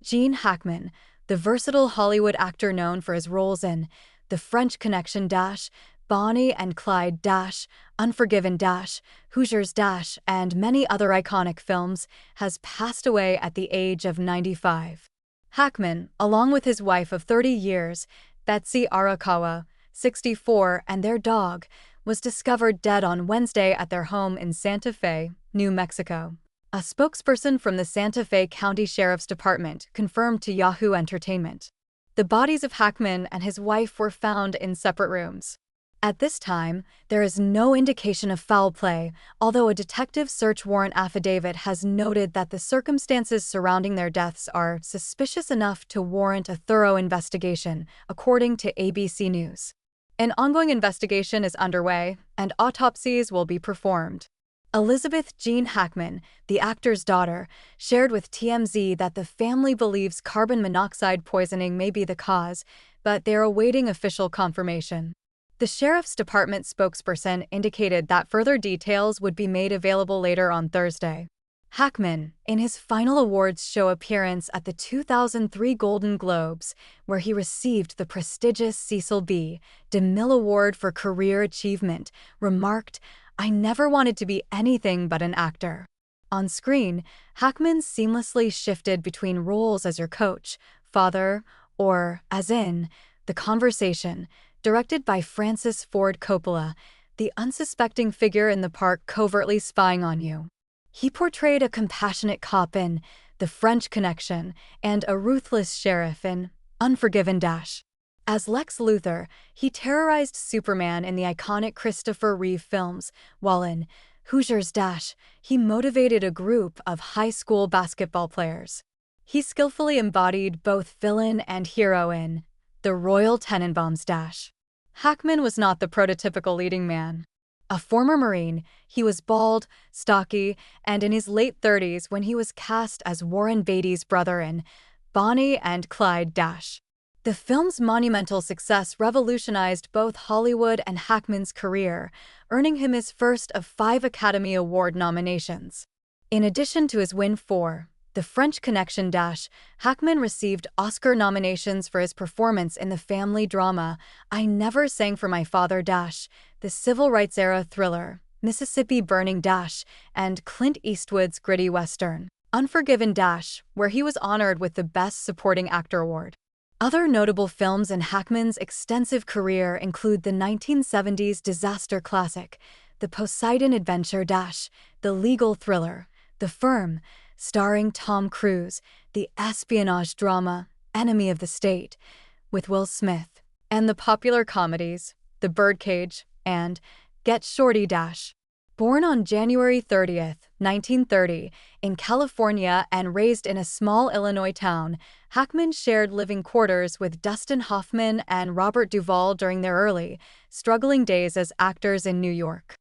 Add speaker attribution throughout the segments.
Speaker 1: Gene Hackman, the versatile Hollywood actor known for his roles in The French Connection Dash, Bonnie and Clyde Dash, Unforgiven Dash, Hoosiers Dash, and many other iconic films, has passed away at the age of 95. Hackman, along with his wife of 30 years, Betsy Arakawa, 64, and their dog, was discovered dead on Wednesday at their home in Santa Fe, New Mexico. A spokesperson from the Santa Fe County Sheriff's Department confirmed to Yahoo Entertainment. The bodies of Hackman and his wife were found in separate rooms. At this time, there is no indication of foul play, although a detective search warrant affidavit has noted that the circumstances surrounding their deaths are suspicious enough to warrant a thorough investigation, according to ABC News. An ongoing investigation is underway, and autopsies will be performed. Elizabeth Jean Hackman, the actor's daughter, shared with TMZ that the family believes carbon monoxide poisoning may be the cause, but they're awaiting official confirmation. The Sheriff's Department spokesperson indicated that further details would be made available later on Thursday. Hackman, in his final awards show appearance at the 2003 Golden Globes, where he received the prestigious Cecil B. DeMille Award for Career Achievement, remarked, "I never wanted to be anything but an actor." On screen, Hackman seamlessly shifted between roles as your coach, father, or, as in, The Conversation, directed by Francis Ford Coppola, the unsuspecting figure in the park covertly spying on you. He portrayed a compassionate cop in The French Connection and a ruthless sheriff in Unforgiven Dash. As Lex Luthor, he terrorized Superman in the iconic Christopher Reeve films, while in Hoosiers Dash, he motivated a group of high school basketball players. He skillfully embodied both villain and hero in The Royal Tenenbaums Dash. Hackman was not the prototypical leading man. A former Marine, he was bald, stocky, and in his late 30s when he was cast as Warren Beatty's brother in Bonnie and Clyde Dash. The film's monumental success revolutionized both Hollywood and Hackman's career, earning him his first of 5 Academy Award nominations. In addition to his win for The French Connection Dash, Hackman received Oscar nominations for his performance in the family drama I Never Sang for My Father Dash, the civil rights-era thriller Mississippi Burning Dash, and Clint Eastwood's gritty western Unforgiven Dash, where he was honored with the Best Supporting Actor award. Other notable films in Hackman's extensive career include the 1970s disaster classic The Poseidon Adventure Dash, the legal thriller The Firm, starring Tom Cruise, the espionage drama Enemy of the State, with Will Smith, and the popular comedies The Birdcage and Get Shorty Dash. Born on January 30th, 1930, in California and raised in a small Illinois town, Hackman shared living quarters with Dustin Hoffman and Robert Duvall during their early, struggling days as actors in New York.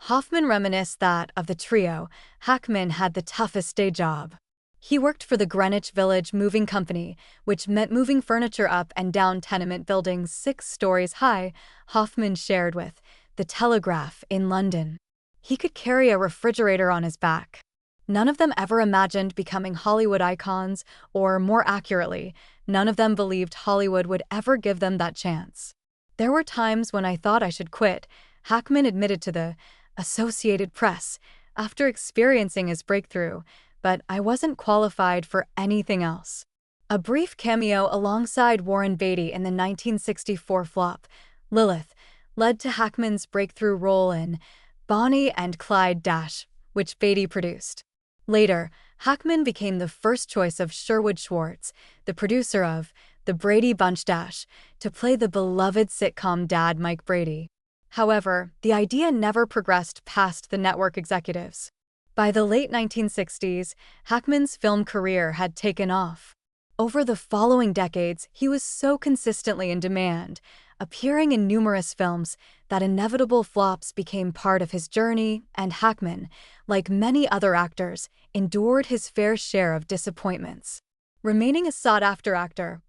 Speaker 1: Hoffman reminisced that, of the trio, Hackman had the toughest day job. He worked for the Greenwich Village Moving Company, which meant moving furniture up and down tenement buildings 6 stories high, Hoffman shared with The Telegraph in London. He could carry a refrigerator on his back. None of them ever imagined becoming Hollywood icons, or more accurately, none of them believed Hollywood would ever give them that chance. "There were times when I thought I should quit," Hackman admitted to the Associated Press after experiencing his breakthrough, "but I wasn't qualified for anything else." A brief cameo alongside Warren Beatty in the 1964 flop, Lilith, led to Hackman's breakthrough role in Bonnie and Clyde Dash, which Beatty produced. Later, Hackman became the first choice of Sherwood Schwartz, the producer of The Brady Bunch Dash, to play the beloved sitcom dad Mike Brady. However, the idea never progressed past the network executives. By the late 1960s, Hackman's film career had taken off. Over the following decades, he was so consistently in demand, appearing in numerous films, that inevitable flops became part of his journey, and Hackman, like many other actors, endured his fair share of disappointments. Remaining a sought-after actor,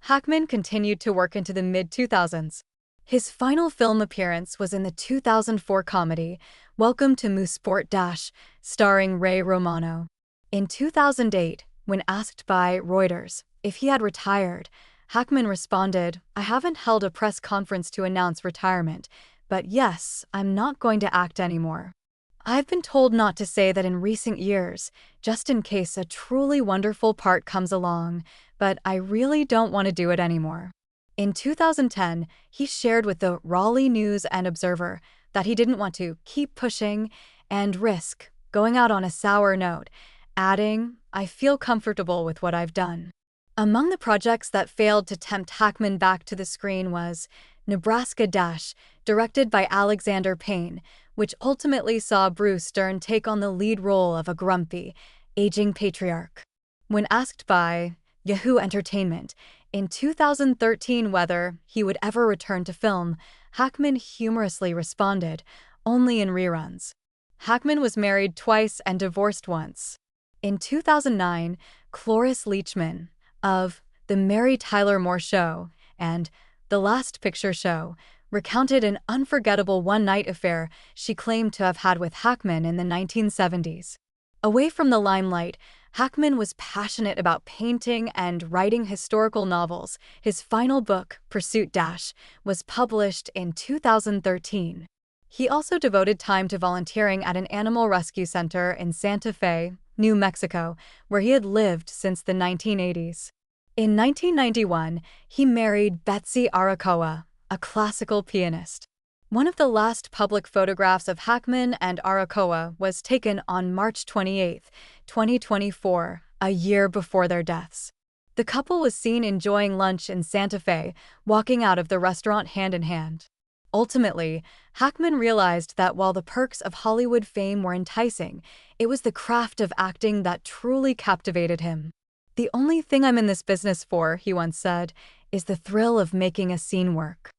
Speaker 1: Hackman continued to work into the mid-2000s. His final film appearance was in the 2004 comedy Welcome to Mooseport Dash, starring Ray Romano. In 2008, When asked by Reuters if he had retired, Hackman responded, "I haven't held a press conference to announce retirement, but yes, I'm not going to act anymore. I've been told not to say that in recent years, just in case a truly wonderful part comes along, but I really don't want to do it anymore." In 2010, he shared with the Raleigh News and Observer that he didn't want to keep pushing and risk going out on a sour note, adding, "I feel comfortable with what I've done." Among the projects that failed to tempt Hackman back to the screen was Nebraska Dash, directed by Alexander Payne, which ultimately saw Bruce Dern take on the lead role of a grumpy, aging patriarch. When asked by Yahoo Entertainment in 2013 whether he would ever return to film, Hackman humorously responded, "Only in reruns." Hackman was married twice and divorced once. In 2009, Cloris Leachman of The Mary Tyler Moore Show and The Last Picture Show recounted an unforgettable one-night affair she claimed to have had with Hackman in the 1970s. Away from the limelight, Hackman was passionate about painting and writing historical novels. His final book, Pursuit Dash, was published in 2013. He also devoted time to volunteering at an animal rescue center in Santa Fe, New Mexico, where he had lived since the 1980s. In 1991, he married Betsy Arakoa, a classical pianist. One of the last public photographs of Hackman and Arakoa was taken on March 28, 2024, a year before their deaths. The couple was seen enjoying lunch in Santa Fe, walking out of the restaurant hand in hand. Ultimately, Hackman realized that while the perks of Hollywood fame were enticing, it was the craft of acting that truly captivated him. "The only thing I'm in this business for," he once said, "is the thrill of making a scene work."